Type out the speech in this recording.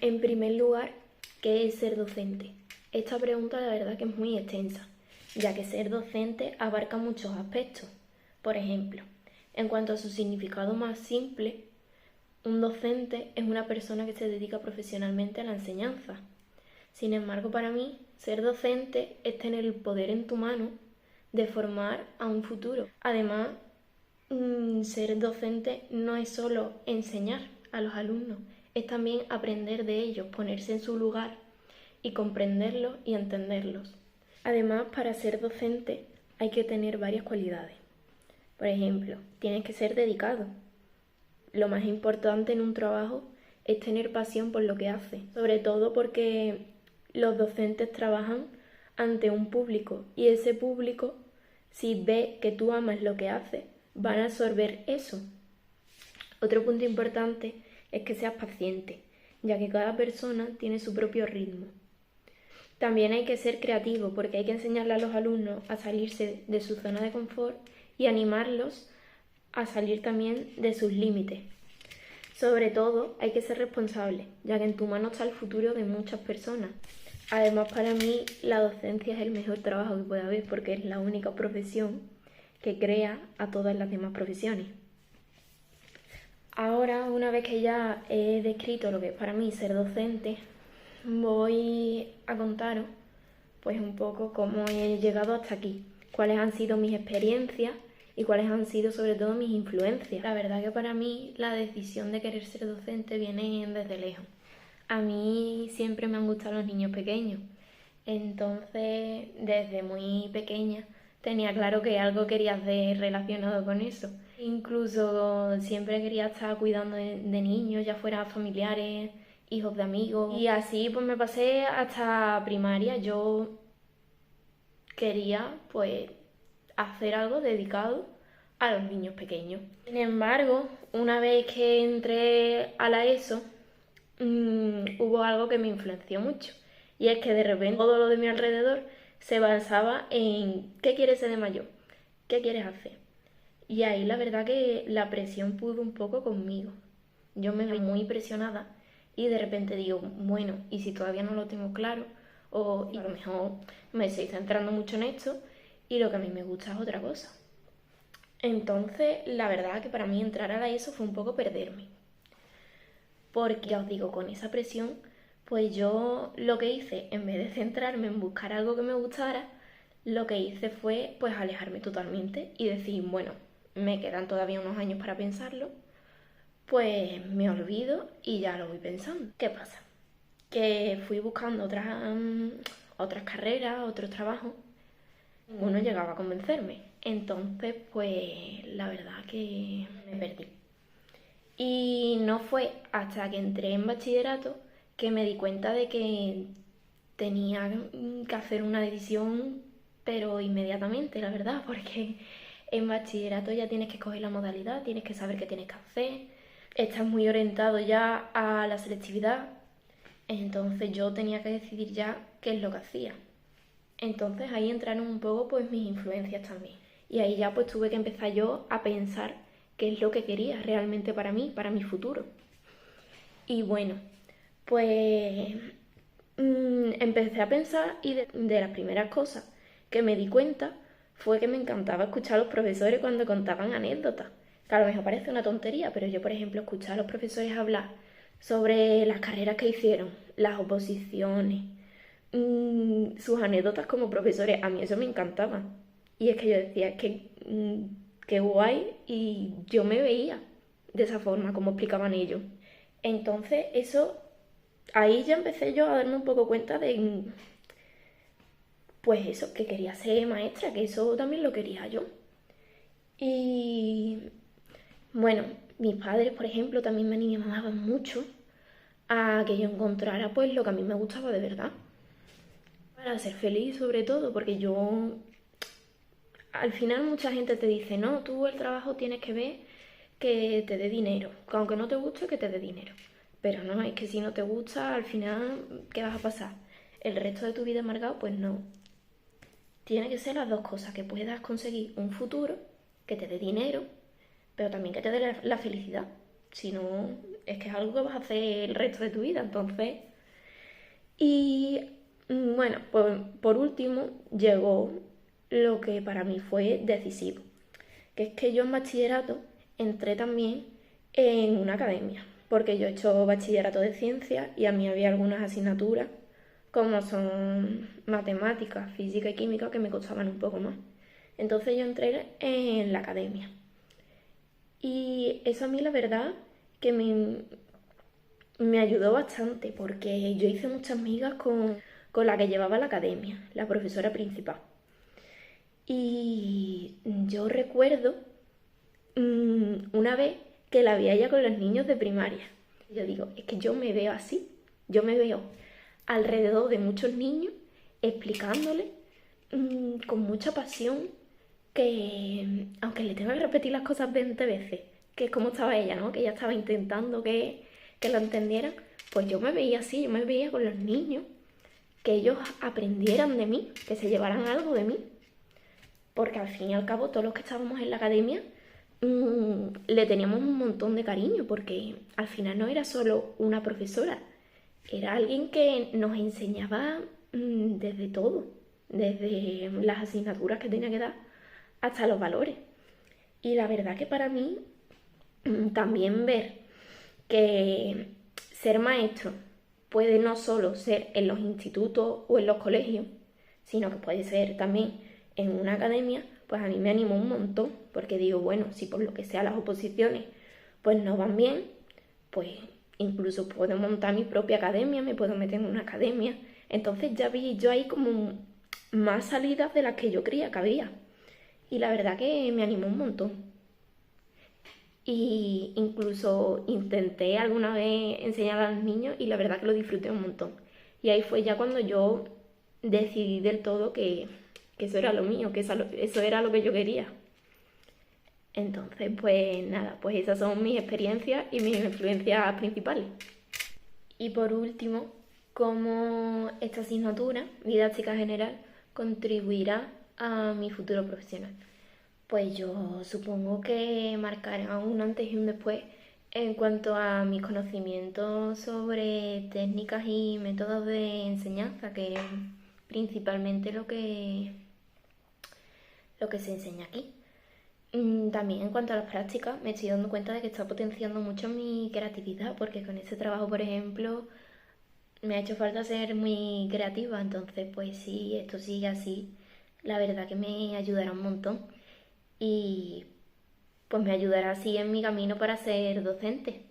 En primer lugar, ¿qué es ser docente? Esta pregunta la verdad que es muy extensa, ya que ser docente abarca muchos aspectos. Por ejemplo, en cuanto a su significado más simple, un docente es una persona que se dedica profesionalmente a la enseñanza. Sin embargo, para mí, ser docente es tener el poder en tu mano de formar a un futuro. Además, ser docente no es solo enseñar a los alumnos, es también aprender de ellos, ponerse en su lugar y comprenderlos y entenderlos. Además, para ser docente hay que tener varias cualidades. Por ejemplo, tienes que ser dedicado. Lo más importante en un trabajo es tener pasión por lo que haces, sobre todo porque los docentes trabajan ante un público y ese público, si ve que tú amas lo que haces, van a absorber eso. Otro punto importante es que seas paciente, ya que cada persona tiene su propio ritmo. También hay que ser creativo porque hay que enseñarle a los alumnos a salirse de su zona de confort y animarlos a salir también de sus límites. Sobre todo hay que ser responsable, ya que en tu mano está el futuro de muchas personas. Además, para mí la docencia es el mejor trabajo que puede haber porque es la única profesión que crea a todas las demás profesiones. Ahora, una vez que ya he descrito lo que es para mí ser docente, voy a contaros pues un poco cómo he llegado hasta aquí, cuáles han sido mis experiencias y cuáles han sido sobre todo mis influencias. La verdad que para mí la decisión de querer ser docente viene desde lejos. A mí siempre me han gustado los niños pequeños, entonces desde muy pequeña tenía claro que algo quería hacer relacionado con eso. Incluso siempre quería estar cuidando de niños, ya fuera familiares, hijos de amigos. Y así pues me pasé hasta primaria. Yo quería pues hacer algo dedicado a los niños pequeños. Sin embargo, una vez que entré a la ESO, hubo algo que me influenció mucho. Y es que de repente todo lo de mi alrededor se basaba en ¿qué quieres ser de mayor? ¿Qué quieres hacer? Y ahí la verdad que la presión pudo un poco conmigo. Yo me veía muy presionada y de repente digo, bueno, ¿y si todavía no lo tengo claro? O a lo mejor me estoy centrando mucho en esto y lo que a mí me gusta es otra cosa. Entonces, la verdad que para mí entrar a la ESO fue un poco perderme. Porque ya os digo, con esa presión, pues yo lo que hice, en vez de centrarme en buscar algo que me gustara, lo que hice fue pues alejarme totalmente y decir, bueno, me quedan todavía unos años para pensarlo, pues me olvido y ya lo voy pensando. ¿Qué pasa? Que fui buscando otras carreras, otros trabajos, ninguno llegaba a convencerme. Entonces, pues la verdad que me perdí. Y no fue hasta que entré en bachillerato que me di cuenta de que tenía que hacer una decisión, pero inmediatamente, la verdad, porque en bachillerato ya tienes que escoger la modalidad, tienes que saber qué tienes que hacer, estás muy orientado ya a la selectividad, entonces yo tenía que decidir ya qué es lo que hacía. Entonces ahí entraron un poco pues mis influencias también. Y ahí ya pues tuve que empezar yo a pensar qué es lo que quería realmente para mí, para mi futuro. Y bueno, pues empecé a pensar y de las primeras cosas que me di cuenta fue que me encantaba escuchar a los profesores cuando contaban anécdotas. Que a lo mejor parece una tontería, pero yo, por ejemplo, escuchaba a los profesores hablar sobre las carreras que hicieron, las oposiciones, sus anécdotas como profesores, a mí eso me encantaba. Y es que yo decía, es que qué guay, y yo me veía de esa forma, como explicaban ellos. Entonces, eso, ahí ya empecé yo a darme un poco cuenta de, pues eso, que quería ser maestra, que eso también lo quería yo. Y bueno, mis padres, por ejemplo, también me animaban mucho a que yo encontrara pues lo que a mí me gustaba de verdad. Para ser feliz sobre todo, porque yo, al final mucha gente te dice, no, tú el trabajo tienes que ver que te dé dinero, que aunque no te guste, que te dé dinero. Pero no, es que si no te gusta, al final, ¿qué vas a pasar? ¿El resto de tu vida amargado? Pues no. Tiene que ser las dos cosas, que puedas conseguir un futuro, que te dé dinero, pero también que te dé la felicidad. Si no, es que es algo que vas a hacer el resto de tu vida, entonces. Y bueno, pues por último llegó lo que para mí fue decisivo, que es que yo en bachillerato entré también en una academia, porque yo he hecho bachillerato de ciencias y a mí había algunas asignaturas, como son matemáticas, física y química, que me costaban un poco más. Entonces yo entré en la academia. Y eso a mí la verdad que me ayudó bastante, porque yo hice muchas migas con la que llevaba la academia, la profesora principal. Y yo recuerdo una vez que la vi a ella con los niños de primaria. Yo digo, es que yo me veo así, yo me veo alrededor de muchos niños explicándoles con mucha pasión que, aunque le tenga que repetir las cosas 20 veces, que es como estaba ella, ¿no? Que ella estaba intentando que lo entendieran, pues yo me veía así, yo me veía con los niños, que ellos aprendieran de mí, que se llevaran algo de mí, porque al fin y al cabo todos los que estábamos en la academia le teníamos un montón de cariño, porque al final no era solo una profesora, era alguien que nos enseñaba desde todo, desde las asignaturas que tenía que dar hasta los valores. Y la verdad que para mí también ver que ser maestro puede no solo ser en los institutos o en los colegios, sino que puede ser también en una academia, pues a mí me animó un montón, porque digo, bueno, si por lo que sea las oposiciones pues no van bien, pues incluso puedo montar mi propia academia, me puedo meter en una academia. Entonces ya vi yo ahí como más salidas de las que yo creía que había. Y la verdad que me animó un montón. Y incluso intenté alguna vez enseñar a los niños y la verdad que lo disfruté un montón. Y ahí fue ya cuando yo decidí del todo que eso era lo mío, que eso era lo que yo quería. Entonces, pues nada, pues esas son mis experiencias y mis influencias principales. Y por último, cómo esta asignatura, didáctica general, contribuirá a mi futuro profesional. Pues yo supongo que marcará un antes y un después en cuanto a mis conocimientos sobre técnicas y métodos de enseñanza, que es principalmente lo que se enseña aquí. También en cuanto a las prácticas, me estoy dando cuenta de que está potenciando mucho mi creatividad, porque con este trabajo, por ejemplo, me ha hecho falta ser muy creativa, entonces pues si esto sigue así, la verdad que me ayudará un montón y pues me ayudará así en mi camino para ser docente.